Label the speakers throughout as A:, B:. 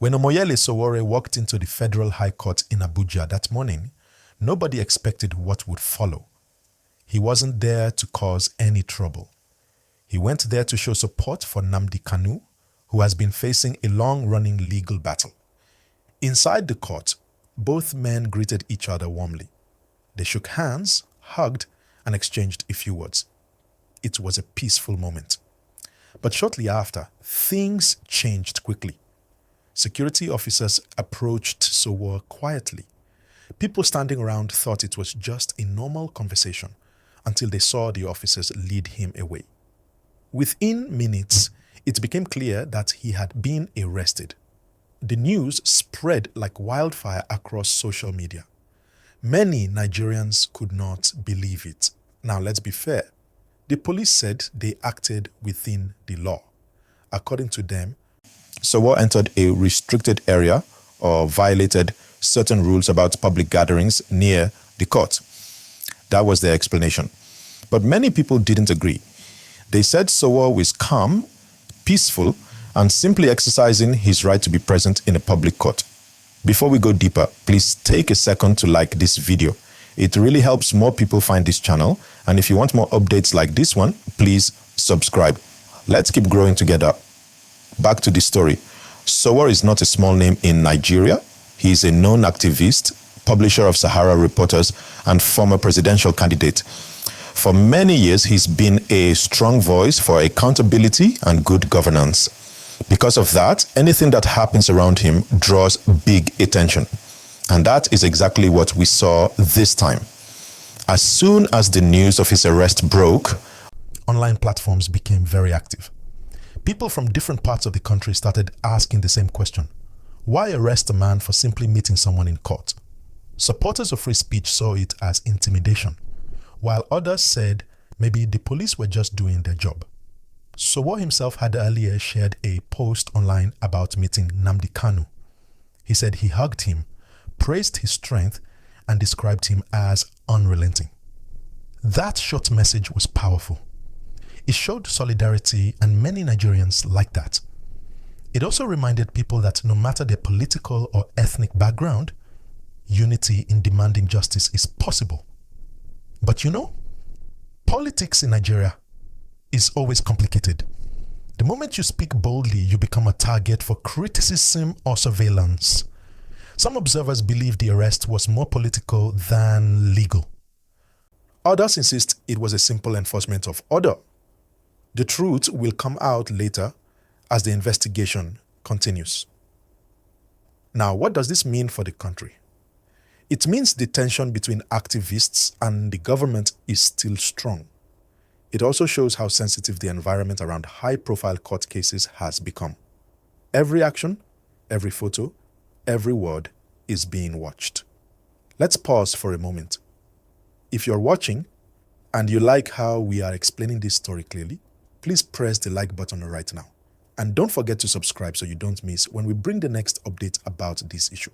A: When Omoyele Sowore walked into the Federal High Court in Abuja that morning, nobody expected what would follow. He wasn't there to cause any trouble. He went there to show support for Nnamdi Kanu, who has been facing a long-running legal battle. Inside the court, both men greeted each other warmly. They shook hands, hugged, and exchanged a few words. It was a peaceful moment. But shortly after, things changed quickly. Security officers approached Sowore quietly. People standing around thought it was just a normal conversation until they saw the officers lead him away. Within minutes, it became clear that he had been arrested. The news spread like wildfire across social media. Many Nigerians could not believe it. Now, let's be fair. The police said they acted within the law. According to them, Sowore entered a restricted area or violated certain rules about public gatherings near the court. That was their explanation. But many people didn't agree. They said Sowore was calm, peaceful, and simply exercising his right to be present in a public court. Before we go deeper, please take a second to like this video. It really helps more people find this channel. And if you want more updates like this one, please subscribe. Let's keep growing together. Back to the story. Sowore is not a small name in Nigeria. He is a known activist, publisher of Sahara Reporters, and former presidential candidate. For many years, he's been a strong voice for accountability and good governance. Because of that, anything that happens around him draws big attention. And that is exactly what we saw this time. As soon as the news of his arrest broke, online platforms became very active. People from different parts of the country started asking the same question. Why arrest a man for simply meeting someone in court? Supporters of free speech saw it as intimidation, while others said maybe the police were just doing their job. Sowore himself had earlier shared a post online about meeting Nnamdi Kanu. He said he hugged him, praised his strength, and described him as unrelenting. That short message was powerful. It showed solidarity, and many Nigerians liked that. It also reminded people that no matter their political or ethnic background, unity in demanding justice is possible. But you know, politics in Nigeria is always complicated. The moment you speak boldly, you become a target for criticism or surveillance. Some observers believe the arrest was more political than legal. Others insist it was a simple enforcement of order. The truth will come out later as the investigation continues. Now, what does this mean for the country? It means the tension between activists and the government is still strong. It also shows how sensitive the environment around high-profile court cases has become. Every action, every photo, every word is being watched. Let's pause for a moment. If you're watching and you like how we are explaining this story clearly, please press the like button right now. And don't forget to subscribe so you don't miss when we bring the next update about this issue.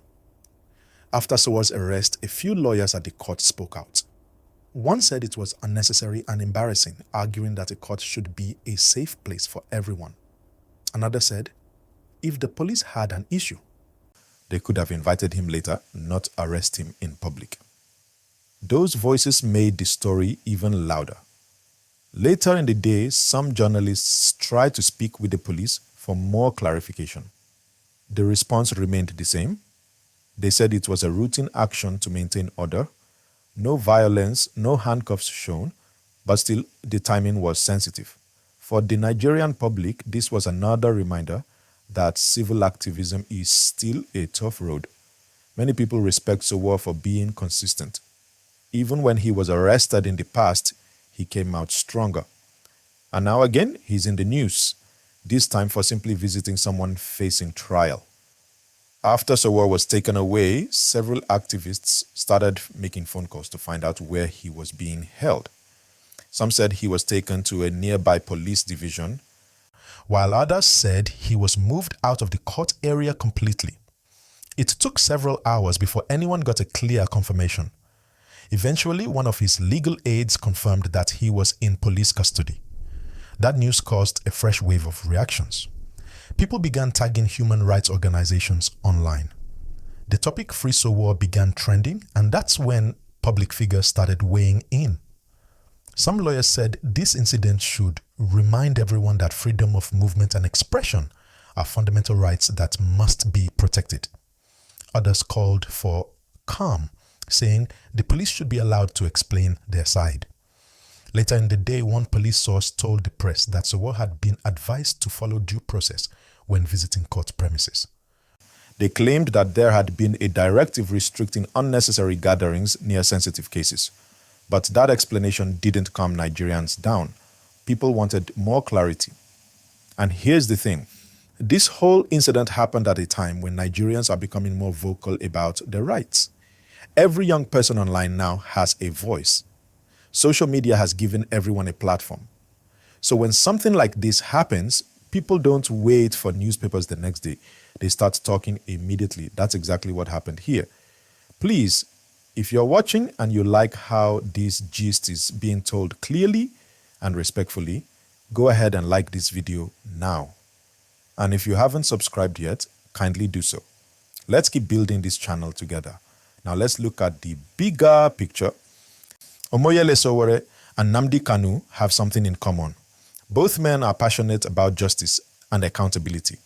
A: After Sowore's arrest, a few lawyers at the court spoke out. One said it was unnecessary and embarrassing, arguing that a court should be a safe place for everyone. Another said, if the police had an issue, they could have invited him later, not arrest him in public. Those voices made the story even louder. Later in the day, some journalists tried to speak with the police for more clarification. The response remained the same. They said it was a routine action to maintain order. No violence, no handcuffs shown, but still the timing was sensitive. For the Nigerian public, this was another reminder that civil activism is still a tough road. Many people respect Sowore for being consistent. Even when he was arrested in the past, he came out stronger. And now again, he's in the news, this time for simply visiting someone facing trial. After Sowore was taken away, several activists started making phone calls to find out where he was being held. Some said he was taken to a nearby police division, while others said he was moved out of the court area completely. It took several hours before anyone got a clear confirmation. Eventually, one of his legal aides confirmed that he was in police custody. That news caused a fresh wave of reactions. People began tagging human rights organizations online. The topic Free Sowore began trending, and that's when public figures started weighing in. Some lawyers said this incident should remind everyone that freedom of movement and expression are fundamental rights that must be protected. Others called for calm, saying the police should be allowed to explain their side. Later in the day, one police source told the press that Sowore had been advised to follow due process when visiting court premises. They claimed that there had been a directive restricting unnecessary gatherings near sensitive cases. But that explanation didn't calm Nigerians down. People wanted more clarity. And here's the thing. This whole incident happened at a time when Nigerians are becoming more vocal about their rights. Every young person online now has a voice. Social media has given everyone a platform. So when something like this happens, people don't wait for newspapers the next day. They start talking immediately. That's exactly what happened here. Please, if you're watching and you like how this gist is being told clearly and respectfully, go ahead and like this video now. And if you haven't subscribed yet, kindly do so. Let's keep building this channel together. Now let's look at the bigger picture. Omoyele Sowore and Nnamdi Kanu have something in common. Both men are passionate about justice and accountability.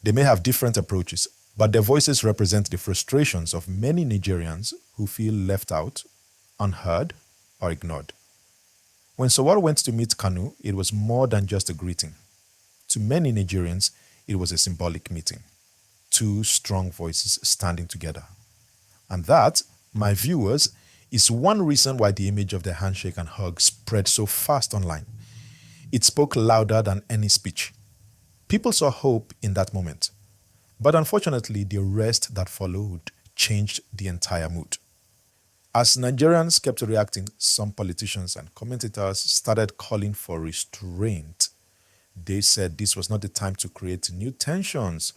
A: They may have different approaches, but their voices represent the frustrations of many Nigerians who feel left out, unheard, or ignored. When Sowore went to meet Kanu, it was more than just a greeting. To many Nigerians, it was a symbolic meeting. Two strong voices standing together. And that, my viewers, is one reason why the image of the handshake and hug spread so fast online. It spoke louder than any speech. People saw hope in that moment. But unfortunately, the rest that followed changed the entire mood. As Nigerians kept reacting, some politicians and commentators started calling for restraint. They said this was not the time to create new tensions,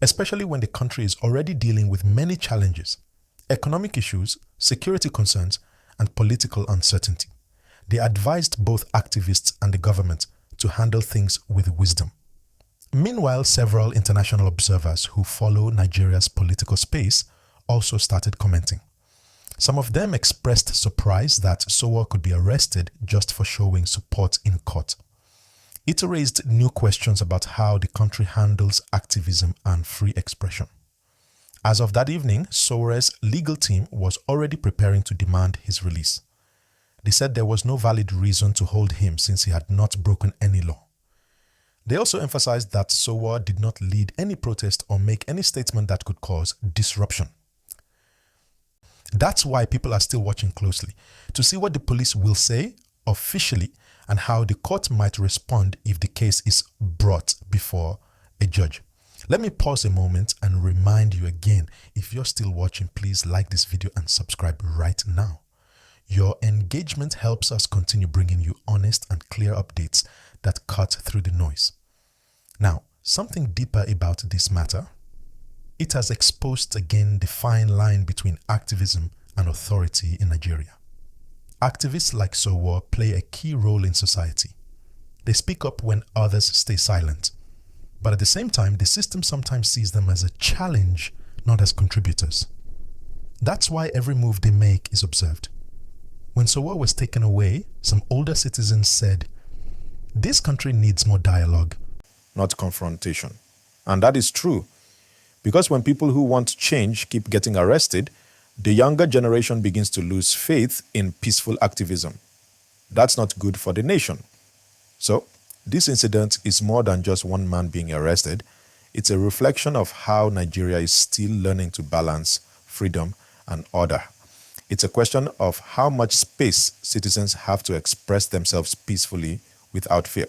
A: especially when the country is already dealing with many challenges, economic issues, security concerns, and political uncertainty. They advised both activists and the government to handle things with wisdom. Meanwhile, several international observers who follow Nigeria's political space also started commenting. Some of them expressed surprise that Sowore could be arrested just for showing support in court. It raised new questions about how the country handles activism and free expression. As of that evening, Sowore's legal team was already preparing to demand his release. They said there was no valid reason to hold him since he had not broken any law. They also emphasized that Sowore did not lead any protest or make any statement that could cause disruption. That's why people are still watching closely to see what the police will say officially and how the court might respond if the case is brought before a judge. Let me pause a moment and remind you again, if you're still watching, please like this video and subscribe right now. Your engagement helps us continue bringing you honest and clear updates that cut through the noise. Now, something deeper about this matter. It has exposed again the fine line between activism and authority in Nigeria. Activists like Sowore play a key role in society. They speak up when others stay silent. But at the same time, the system sometimes sees them as a challenge, not as contributors. That's why every move they make is observed. When Sowore was taken away, some older citizens said, "This country needs more dialogue, not confrontation." And that is true. Because when people who want change keep getting arrested, the younger generation begins to lose faith in peaceful activism. That's not good for the nation. So, this incident is more than just one man being arrested. It's a reflection of how Nigeria is still learning to balance freedom and order. It's a question of how much space citizens have to express themselves peacefully without fear.